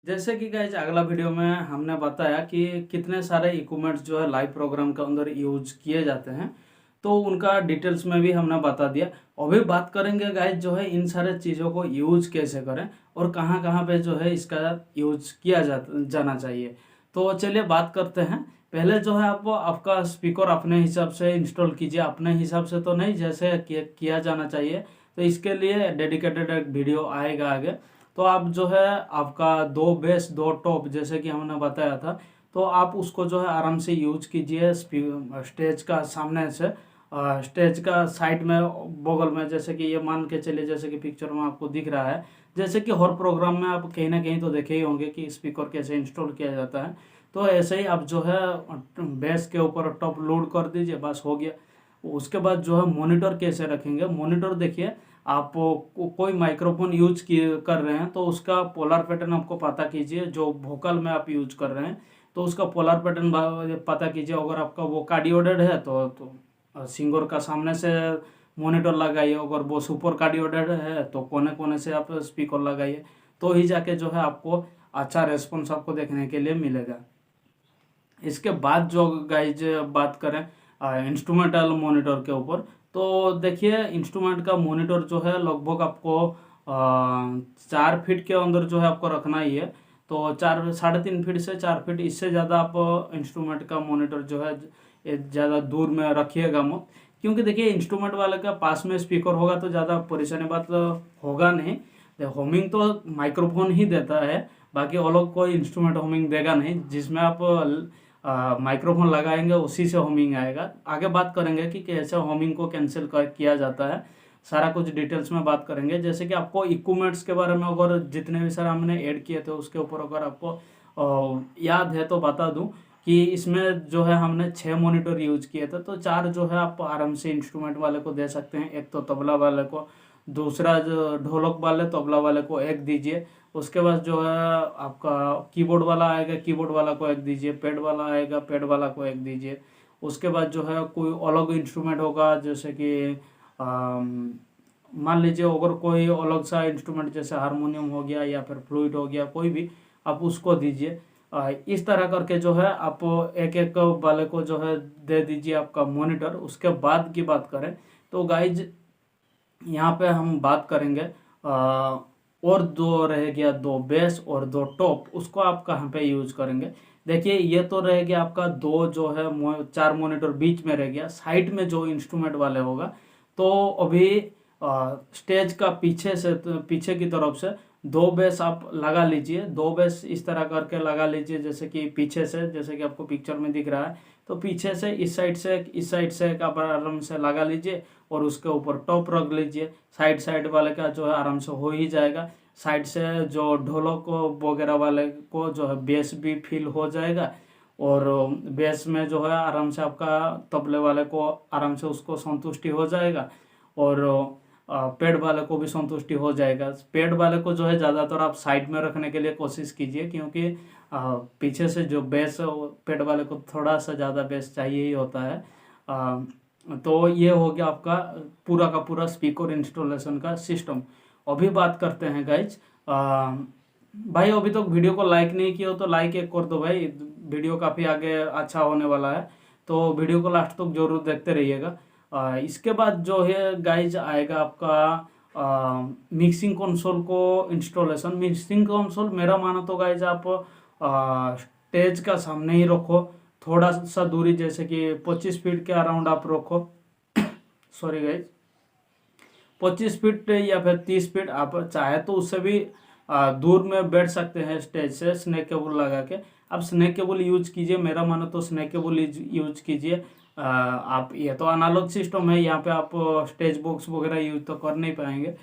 जैसे कि गाइज अगला वीडियो में हमने बताया कि कितने सारे इक्विपमेंट्स जो है लाइव प्रोग्राम के अंदर यूज किए जाते हैं, तो उनका डिटेल्स में भी हमने बता दिया। अभी बात करेंगे गाइज जो है इन सारे चीज़ों को यूज कैसे करें और कहाँ कहाँ पे जो है इसका यूज किया जाना चाहिए। तो चलिए बात करते हैं। पहले जो है आप आपका स्पीकर अपने हिसाब से इंस्टॉल कीजिए, अपने हिसाब से तो नहीं, जैसे किया जाना चाहिए। तो इसके लिए डेडिकेटेड एक वीडियो आएगा आगे। तो आप जो है आपका दो बेस दो टॉप जैसे कि हमने बताया था, तो आप उसको जो है आराम से यूज कीजिए स्टेज का सामने से, स्टेज का साइड में बगल में, जैसे कि ये मान के चलिए जैसे कि पिक्चर में आपको दिख रहा है। जैसे कि हर प्रोग्राम में आप कहीं ना कहीं तो देखे ही होंगे कि स्पीकर कैसे इंस्टॉल किया जाता है। तो ऐसे ही आप जो है बेस के ऊपर टॉप लोड कर दीजिए, बस हो गया। उसके बाद जो है मॉनिटर कैसे रखेंगे, मॉनिटर देखिए आप कोई माइक्रोफोन यूज कर रहे हैं तो उसका पोलर पैटर्न आपको पता कीजिए। जो वोकल में आप यूज कर रहे हैं तो उसका पोलर पैटर्न पता कीजिए। अगर आपका वो कार्डियोडेड है तो सिंगर का सामने से मॉनिटर लगाइए, अगर वो सुपर कार्डियोडेड है तो कोने कोने से आप स्पीकर लगाइए, तो ही जाके जो है आपको अच्छा रेस्पॉन्स आपको देखने के लिए मिलेगा। इसके बाद जो गाइज बात करें इंस्ट्रूमेंटल मॉनिटर के ऊपर, तो देखिए इंस्ट्रूमेंट का मॉनिटर जो है लगभग आपको 4 फीट के अंदर जो है आपको रखना ही है। तो 3.5 फीट से 4 फीट, इससे ज़्यादा आप इंस्ट्रूमेंट का मॉनिटर जो है ज़्यादा दूर में रखिएगा मत। क्योंकि देखिए इंस्ट्रूमेंट वाले का पास में स्पीकर होगा तो ज़्यादा परेशानी बात होगा नहीं। होमिंग तो माइक्रोफोन ही देता है, बाकी अलग कोई इंस्ट्रूमेंट होमिंग देगा नहीं। जिसमें आप माइक्रोफोन लगाएंगे उसी से होमिंग आएगा। आगे बात करेंगे कि कैसे होमिंग को कैंसिल किया जाता है, सारा कुछ डिटेल्स में बात करेंगे। जैसे कि आपको इक्विपमेंट्स के बारे में अगर जितने भी सारे हमने ऐड किए थे उसके ऊपर अगर आपको याद है तो बता दूं कि इसमें जो है हमने 6 मॉनिटर यूज किए थे। तो 4 जो है आप आराम से इंस्ट्रूमेंट वाले को दे सकते हैं, एक तो तबला वाले को, दूसरा जो ढोलक वाले तबला वाले को एक दीजिए। उसके बाद जो है आपका कीबोर्ड वाला आएगा, कीबोर्ड वाला को एक दीजिए। पैड वाला आएगा, पैड वाला को एक दीजिए। उसके बाद जो है कोई अलग इंस्ट्रूमेंट होगा, जैसे कि मान लीजिए अगर कोई अलग सा इंस्ट्रूमेंट जैसे हारमोनियम हो गया या फिर फ्लूइड हो गया, कोई भी आप उसको दीजिए। इस तरह करके जो है आप एक एक वाले को जो है दे दीजिए आपका मॉनिटर। उसके बाद की बात करें तो गाइज यहाँ पे हम बात करेंगे और दो रह गया, दो बेस और दो टॉप, उसको आप कहाँ पे यूज करेंगे। देखिए ये तो रह गया आपका दो जो है 4 मॉनिटर बीच में रह गया। साइड में जो इंस्ट्रूमेंट वाले होगा, तो अभी स्टेज का पीछे से, तो पीछे की तरफ से दो बेस आप लगा लीजिए। दो बेस इस तरह करके लगा लीजिए, जैसे कि पीछे से, जैसे कि आपको पिक्चर में दिख रहा है। तो पीछे से इस साइड से इस साइड से एक आप आराम से लगा लीजिए और उसके ऊपर टॉप रख लीजिए। साइड साइड वाले का जो है आराम से हो ही जाएगा। साइड से जो ढोलक वगैरह वाले को जो है बेस भी फील हो जाएगा, और बेस में जो है आराम से आपका तबले वाले को आराम से उसको संतुष्टि हो जाएगा, और पेड़ वाले को भी संतुष्टि हो जाएगा। पेड़ वाले को जो है ज़्यादातर आप साइड में रखने के लिए कोशिश कीजिए, क्योंकि पीछे से जो बेस है वो पेड़ वाले को थोड़ा सा ज़्यादा बेस चाहिए ही होता है। तो ये हो गया आपका पूरा का पूरा स्पीकर इंस्टॉलेशन का सिस्टम। अभी बात करते हैं गाइज, भाई अभी तक वीडियो को लाइक नहीं किया हो तो लाइक एक कर दो भाई, वीडियो काफ़ी आगे अच्छा होने वाला है। तो वीडियो को लास्ट तक जरूर देखते रहिएगा। इसके बाद जो है गाइज आएगा आपका मिक्सिंग कंसोल को इंस्टॉलेशन। मिक्सिंग कंसोल मेरा मानो तो गाइज आप स्टेज का सामने ही रखो, थोड़ा सा दूरी, जैसे कि 25 फीट के अराउंड आप रखो। सॉरी गाइज, 25 फीट या फिर 30 फीट, आप चाहे तो उससे भी दूर में बैठ सकते हैं स्टेज से स्नैक केबल लगा के। आप स्नैक केबल यूज कीजिए, मेरा मानो तो स्नैक केबल यूज कीजिए। आप, ये तो अनालॉग सिस्टम है, यहाँ पे आप स्टेज बॉक्स वगैरह यूज तो कर नहीं पाएंगे।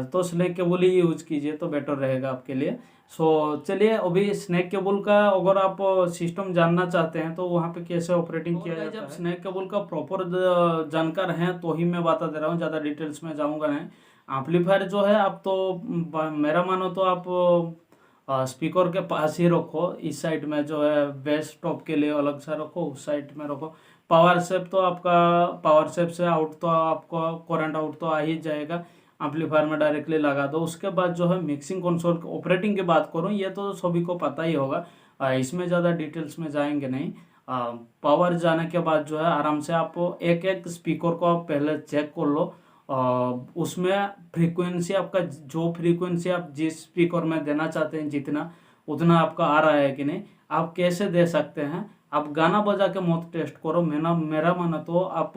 तो स्नैक केबल ही यूज कीजिए तो बेटर रहेगा आपके लिए। सो चलिए अभी स्नैक केबल का अगर आप सिस्टम जानना चाहते हैं तो वहाँ पे कैसे ऑपरेटिंग किया जाता है, स्नैक केबल का प्रॉपर जानकार हैं तो ही मैं बता दे रहा हूँ, ज़्यादा डिटेल्स में जाऊँगा नहीं। एम्पलीफायर जो है आप तो मेरा मानो तो आप स्पीकर के पास ही रखो। इस साइड में जो है बेस टॉप के लिए अलग सा रखो, उस साइड में रखो। पावर सेप तो आपका, पावर सेप से आउट तो आपको करंट आउट तो आ ही जाएगा। एम्पलीफायर में डायरेक्टली लगा दो। उसके बाद जो है मिक्सिंग कंसोल ऑपरेटिंग की बात करूँ, ये तो सभी को पता ही होगा, इसमें ज़्यादा डिटेल्स में जाएंगे नहीं। पावर जाने के बाद जो है आराम से आप एक एक स्पीकर को आप पहले चेक कर लो, उसमें फ्रीक्वेंसी आपका, जो फ्रीक्वेंसी आप जिस स्पीकर में देना चाहते हैं जितना उतना आपका आ रहा है कि नहीं, आप कैसे दे सकते हैं। आप गाना बजा के मत टेस्ट करो, मेरा माना तो आप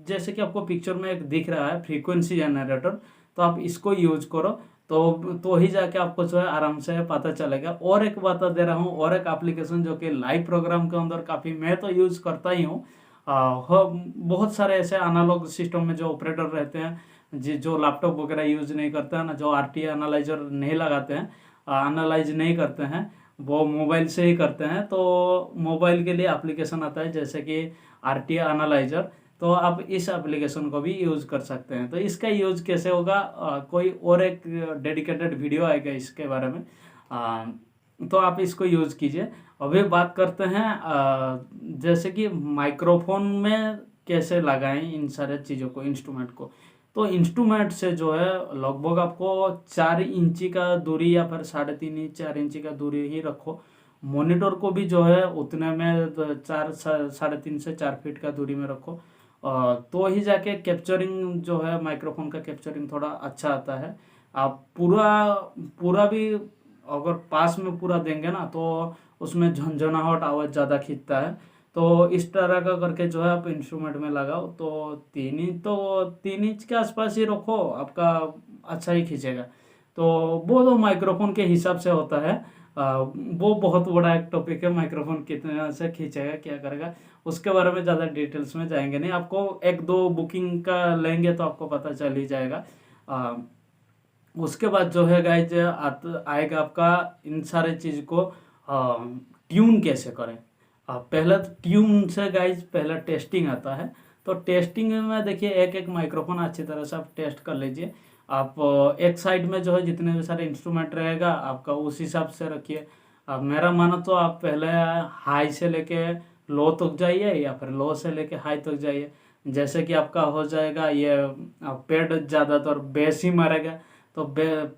जैसे कि आपको पिक्चर में एक दिख रहा है फ्रीक्वेंसी जनरेटर, तो आप इसको यूज करो, तो ही जाके आपको जो है आराम से पता चलेगा। और एक बता दे रहा हूँ, और एक एप्लीकेशन जो कि लाइव प्रोग्राम के अंदर काफ़ी मैं तो यूज़ करता ही हूँ। बहुत सारे ऐसे एनालॉग सिस्टम में जो ऑपरेटर रहते हैं जो लैपटॉप वगैरह यूज नहीं करते हैं ना, जो आरटीए एनालाइजर नहीं लगाते हैं, एनालाइज नहीं करते हैं, वो मोबाइल से ही करते हैं। तो मोबाइल के लिए एप्लीकेशन आता है जैसे कि आरटीए एनालाइजर, तो आप इस एप्लीकेशन को भी यूज़ कर सकते हैं। तो इसका यूज़ कैसे होगा, कोई और एक डेडिकेटेड वीडियो आएगा इसके बारे में, तो आप इसको यूज़ कीजिए। अभी बात करते हैं जैसे कि माइक्रोफोन में कैसे लगाएं इन सारे चीज़ों को, इंस्ट्रूमेंट को। तो इंस्ट्रूमेंट से जो है लगभग आपको 4 इंची का दूरी या फिर 3.5 4 इंची का दूरी ही रखो। मॉनिटर को भी जो है उतने में 3.5 से 4 फीट का दूरी में रखो, तो ही जाके कैप्चरिंग जो है माइक्रोफोन का कैप्चरिंग थोड़ा अच्छा आता है। आप पूरा पूरा भी अगर पास में पूरा देंगे ना तो उसमें झंझनाहट आवाज़ ज़्यादा खींचता है। तो इस तरह का करके जो है आप इंस्ट्रूमेंट में लगाओ, तो 3 इंच के आसपास ही रखो, आपका अच्छा ही खींचेगा। तो वो तो माइक्रोफोन के हिसाब से होता है, वो बहुत बड़ा एक टॉपिक है, माइक्रोफोन कितने से खींचेगा क्या करेगा, उसके बारे में ज़्यादा डिटेल्स में जाएंगे नहीं। आपको 1-2 बुकिंग का लेंगे तो आपको पता चल ही जाएगा। उसके बाद जो है गाइज आएगा आपका इन सारे चीज़ को ट्यून कैसे करें। पहले तो ट्यून से गाइज पहले टेस्टिंग आता है। तो टेस्टिंग में देखिए एक एक माइक्रोफोन अच्छी तरह से आप टेस्ट कर लीजिए। आप एक साइड में जो है जितने भी सारे इंस्ट्रूमेंट रहेगा आपका उस हिसाब से रखिए। अब मेरा मानो तो आप पहले हाई से लेके लो तक जाइए या फिर लो से लेके हाई तक जाइए। जैसे कि आपका हो जाएगा ये पेड ज़्यादातर बेस ही मारेगा, तो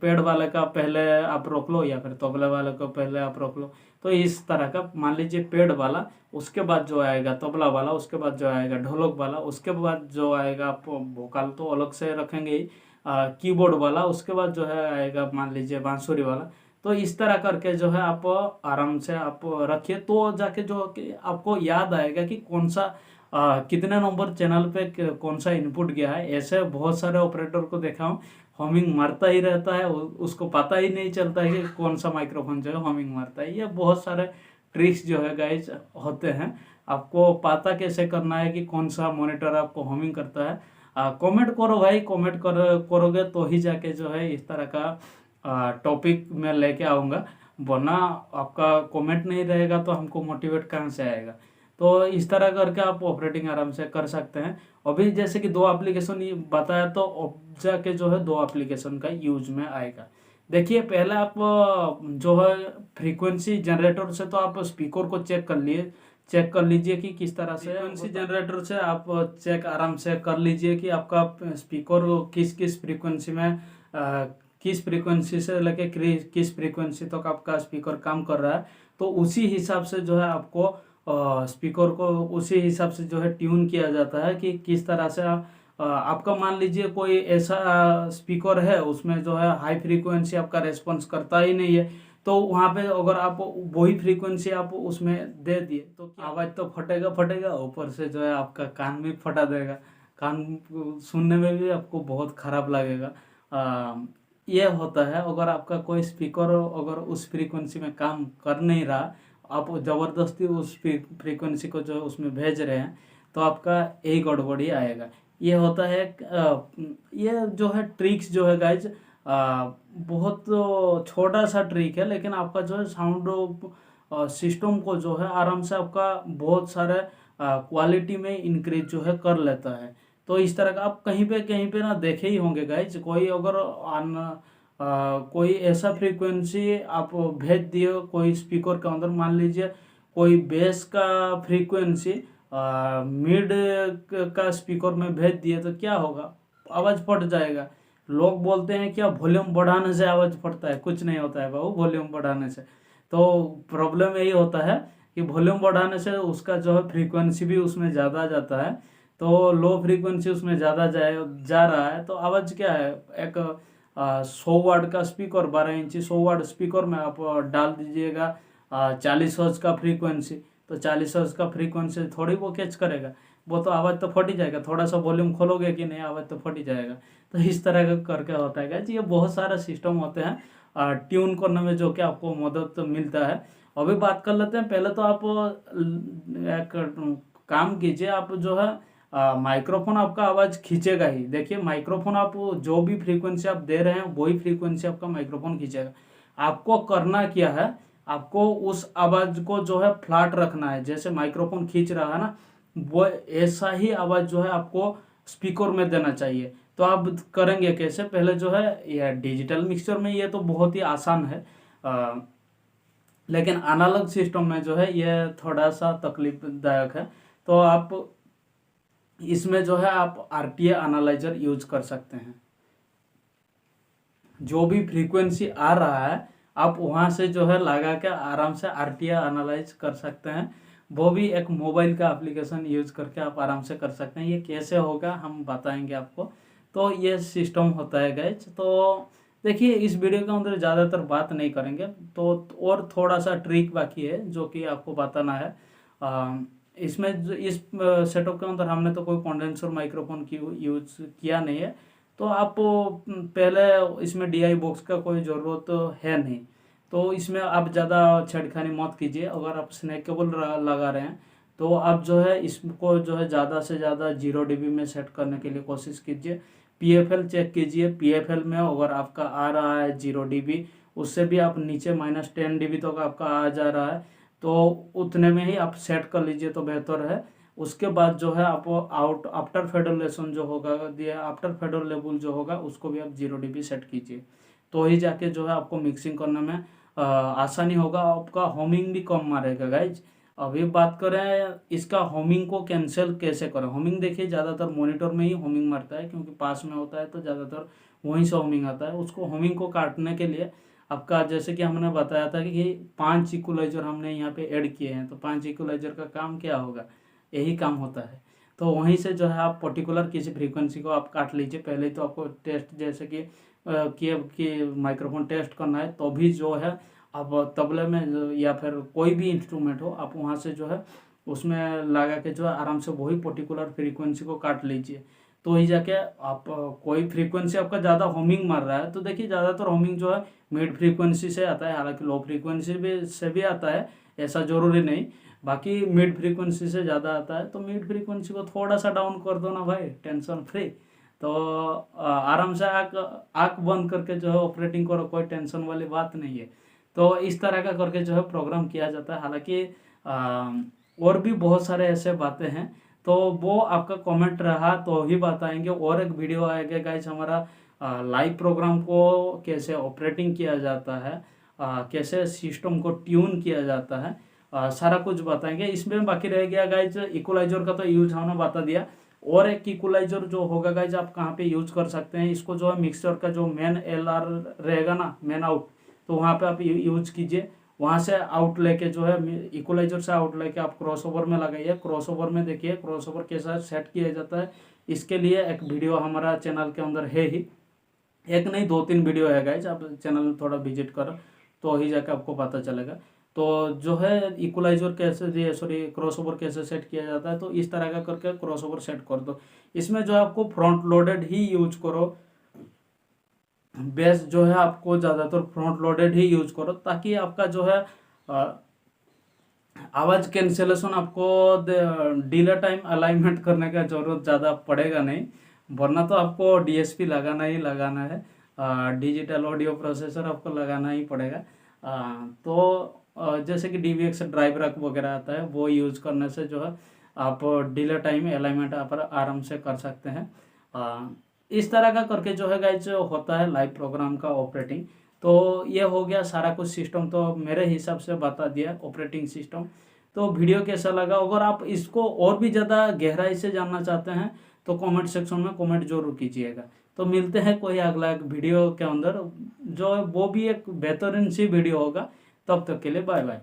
पेड़ वाले का पहले आप रोक लो या फिर तबले वाले को पहले आप रोक लो। तो इस तरह का मान लीजिए पेड़ वाला, उसके बाद जो आएगा तबला वाला, उसके बाद जो आएगा ढोलक वाला, उसके बाद जो आएगा आप वोकल तो अलग से रखेंगे ही, कीबोर्ड वाला, उसके बाद जो है आएगा मान लीजिए बांसुरी वाला। तो इस तरह करके जो है आप आराम से आप रखिए, तो जाके जो कि आपको याद आएगा कि कौन सा कितने नंबर चैनल पे कौन सा इनपुट गया है। ऐसे बहुत सारे ऑपरेटर को देखा हूँ हमिंग मारता ही रहता है, उसको पता ही नहीं चलता है कि कौन सा माइक्रोफोन जो है हमिंग मारता है। ये बहुत सारे ट्रिक्स जो है गाइज होते हैं, आपको पता कैसे करना है कि कौन सा मॉनिटर आपको हमिंग करता है। कमेंट करो भाई, कमेंट करोगे तो ही जाके जो है इस तरह का टॉपिक मैं लेके आऊँगा, वरना आपका कमेंट नहीं रहेगा तो हमको मोटिवेट कहाँ से आएगा। तो इस तरह करके आप ऑपरेटिंग आराम से कर सकते हैं। अभी जैसे कि 2 एप्लीकेशन ये बताया, तो अब जाके जो है 2 एप्लीकेशन का यूज में आएगा। देखिए पहले आप जो है फ्रीक्वेंसी जनरेटर से तो आप स्पीकर को चेक कर लीजिए कि किस तरह से। फ्रीक्वेंसी जनरेटर से आप चेक आराम से कर लीजिए कि आपका स्पीकर किस किस फ्रीक्वेंसी में किस फ्रीक्वेंसी से लेके किस फ्रीक्वेंसी तक आपका स्पीकर काम कर रहा है। तो उसी हिसाब से जो है आपको स्पीकर को उसी हिसाब से जो है ट्यून किया जाता है कि किस तरह से आपका मान लीजिए कोई ऐसा स्पीकर है उसमें जो है हाई फ्रीक्वेंसी आपका रेस्पॉन्स करता ही नहीं है, तो वहाँ पे अगर आप वही फ्रीक्वेंसी आप उसमें दे दिए तो आवाज़ तो फटेगा, ऊपर से जो है आपका कान भी फटा देगा, कान सुनने में भी आपको बहुत ख़राब लगेगा। ये होता है अगर आपका कोई स्पीकर अगर उस फ्रीक्वेंसी में काम कर नहीं रहा, आप ज़बरदस्ती उस फ्रीक्वेंसी को जो उसमें भेज रहे हैं, तो आपका यही गड़बड़ी आएगा। ये होता है ये जो है ट्रिक्स जो है गाइज बहुत छोटा सा ट्रिक है, लेकिन आपका जो है साउंड सिस्टम को जो है आराम से आपका बहुत सारे क्वालिटी में इंक्रीज जो है कर लेता है। तो इस तरह का आप कहीं पे ना देखे ही होंगे गाइज, कोई अगर कोई ऐसा फ्रीक्वेंसी आप भेज दिए कोई स्पीकर के अंदर, मान लीजिए कोई बेस का फ्रीक्वेंसी मिड का स्पीकर में भेज दिए, तो क्या होगा, आवाज़ फट जाएगा। लोग बोलते हैं क्या वॉल्यूम बढ़ाने से आवाज़ फटता है, कुछ नहीं होता है बाबू वॉल्यूम बढ़ाने से। तो प्रॉब्लम यही होता है कि वॉल्यूम बढ़ाने से उसका जो है फ्रीक्वेंसी भी उसमें ज़्यादा जाता है, तो लो फ्रीक्वेंसी उसमें ज़्यादा जा रहा है, तो आवाज़ क्या है, एक 100 वाट का स्पीकर, 12 इंची 100 वाट स्पीकर में आप डाल दीजिएगा 40 हर्ट्ज का फ्रीक्वेंसी, तो 40 हर्ट्ज का फ्रीक्वेंसी थोड़ी वो कैच करेगा, वो तो आवाज़ तो फट ही जाएगा। थोड़ा सा वॉल्यूम खोलोगे कि नहीं, आवाज़ तो फट ही जाएगा। तो इस तरह का करके होता है गाइस, ये बहुत सारे सिस्टम होते हैं ट्यून करने में जो कि आपको मदद मिलता है। अभी बात कर लेते हैं, पहले तो आप एक काम कीजिए, आप जो है माइक्रोफोन आपका आवाज़ खींचेगा ही। देखिए माइक्रोफोन आप जो भी फ्रीक्वेंसी आप दे रहे हैं वही फ्रीक्वेंसी आपका माइक्रोफोन खींचेगा। आपको करना क्या है, आपको उस आवाज़ को जो है फ्लैट रखना है, जैसे माइक्रोफोन खींच रहा है ना, वो ऐसा ही आवाज़ जो है आपको स्पीकर में देना चाहिए। तो आप करेंगे कैसे, पहले जो है ये डिजिटल मिक्सचर में ये तो बहुत ही आसान है, लेकिन एनालॉग सिस्टम में जो है ये थोड़ा सा तकलीफदायक है। तो आप इसमें जो है आप आरटीए एनालाइजर यूज कर सकते हैं। जो भी फ्रीक्वेंसी आ रहा है आप वहाँ से जो है लगा के आराम से आरटीए एनालाइज कर सकते हैं। वो भी एक मोबाइल का एप्लीकेशन यूज करके आप आराम से कर सकते हैं। ये कैसे होगा हम बताएंगे आपको। तो ये सिस्टम होता है गाइज। तो देखिए इस वीडियो के अंदर ज़्यादातर बात नहीं करेंगे, तो और थोड़ा सा ट्रिक बाकी है जो कि आपको बताना है। इसमें इस सेटअप के अंदर हमने तो कोई कंडेंसर माइक्रोफोन की यूज किया नहीं है, तो आप पहले इसमें डीआई बॉक्स का कोई ज़रूरत है नहीं। तो इसमें आप ज़्यादा छेड़खानी मत कीजिए। अगर आप स्नैक केबल लगा रहे हैं तो आप जो है इसको जो है ज़्यादा से ज़्यादा 0 dB में सेट करने के लिए कोशिश कीजिए। पीएफएल चेक कीजिए, पीएफएल में अगर आपका आ रहा है 0 dB, उससे भी आप नीचे -10 dB तक आपका आ जा रहा है, तो उतने में ही आप सेट कर लीजिए तो बेहतर है। उसके बाद जो है आप आफ्टर फेडरेशन जो होगा दिया, आफ्टर फेडर लेवल जो होगा उसको भी आप 0 dB सेट कीजिए, तो ही जाके जो है आपको मिक्सिंग करने में आसानी होगा। आपका होमिंग भी कम मारेगा गाइज। अभी बात करें इसका होमिंग को कैंसिल कैसे करें। होमिंग देखिए ज़्यादातर मॉनिटर में ही होमिंग मारता है, क्योंकि पास में होता है तो ज़्यादातर वहीं से होमिंग आता है। उसको होमिंग को काटने के लिए आपका, जैसे कि हमने बताया था कि 5 इक्वलाइजर हमने यहाँ पे ऐड किए हैं, तो 5 इक्वलाइजर का काम क्या होगा, यही काम होता है। तो वहीं से जो है आप पर्टिकुलर किसी फ्रीक्वेंसी को आप काट लीजिए। पहले तो आपको टेस्ट जैसे कि माइक्रोफोन टेस्ट करना है, तो भी जो है आप तबले में या फिर कोई भी इंस्ट्रूमेंट हो आप वहाँ से जो है उसमें लगा के जो है आराम से वही पर्टिकुलर फ्रीक्वेंसी को काट लीजिए, तो ही जाके आप कोई फ्रीक्वेंसी आपका ज़्यादा होमिंग मार रहा है, तो देखिए ज़्यादातर होमिंग जो है मिड फ्रीक्वेंसी से आता है, हालांकि लो फ्रीक्वेंसी से भी आता है, ऐसा ज़रूरी नहीं, बाकी मिड फ्रीक्वेंसी से ज़्यादा आता है। तो मिड फ्रीक्वेंसी को थोड़ा सा डाउन कर दो ना भाई, टेंशन फ्री। तो आराम से आँख बंद करके जो है ऑपरेटिंग करो, कोई टेंशन वाली बात नहीं है। तो इस तरह का करके जो है प्रोग्राम किया जाता है। हालांकि और भी बहुत सारे ऐसे बातें हैं, तो वो आपका कमेंट रहा तो ही बताएंगे। और एक वीडियो आएगा गाइस हमारा लाइव प्रोग्राम को कैसे ऑपरेटिंग किया जाता है, कैसे सिस्टम को ट्यून किया जाता है, सारा कुछ बताएंगे। इसमें बाकी रह गया गाइज इक्वलाइजर का, तो यूज हमने बता दिया। और एक इक्वलाइजर जो होगा गाइज आप कहाँ पे यूज कर सकते हैं, इसको जो है मिक्सर का जो मेन एलआर रहेगा ना, मेन आउट, तो वहाँ पे आप यूज कीजिए। वहाँ से आउट लेके जो है इक्वलाइजर से आउट लेके आप क्रॉसओवर में लगाइए। क्रॉसओवर में देखिए क्रॉसओवर कैसा सेट किया जाता है, इसके लिए एक वीडियो हमारा चैनल के अंदर है ही, एक नहीं 2-3 वीडियो है गाइज, आप चैनल में थोड़ा विजिट करो तो ही जाके आपको पता चलेगा। तो जो है इक्वलाइजर कैसे, सॉरी क्रॉसओवर कैसे सेट किया जाता है, तो इस तरह का करके क्रॉसओवर सेट कर दो। इसमें जो है आपको फ्रंट लोडेड ही यूज करो, बेस जो है आपको ज़्यादातर फ्रंट लोडेड ही यूज करो, ताकि आपका जो है आवाज़ कैंसिलेशन आपको डिले टाइम अलाइनमेंट करने का जरूरत ज़्यादा पड़ेगा नहीं, वरना तो आपको डीएसपी लगाना ही लगाना है, डिजिटल ऑडियो प्रोसेसर आपको लगाना ही पड़ेगा। तो जैसे कि DVX ड्राइव रैक वगैरह आता है, वो यूज करने से जो है आप डिले टाइम अलाइनमेंट आप आराम से कर सकते हैं। इस तरह का करके जो है गाइज होता है लाइव प्रोग्राम का ऑपरेटिंग। तो ये हो गया सारा कुछ सिस्टम, तो मेरे हिसाब से बता दिया ऑपरेटिंग सिस्टम। तो वीडियो कैसा लगा, अगर आप इसको और भी ज़्यादा गहराई से जानना चाहते हैं तो कमेंट सेक्शन में कमेंट जरूर कीजिएगा। तो मिलते हैं कोई अगला एक वीडियो के अंदर, जो वो भी एक बेहतरीन सी वीडियो होगा। तब तक के लिए बाय बाय।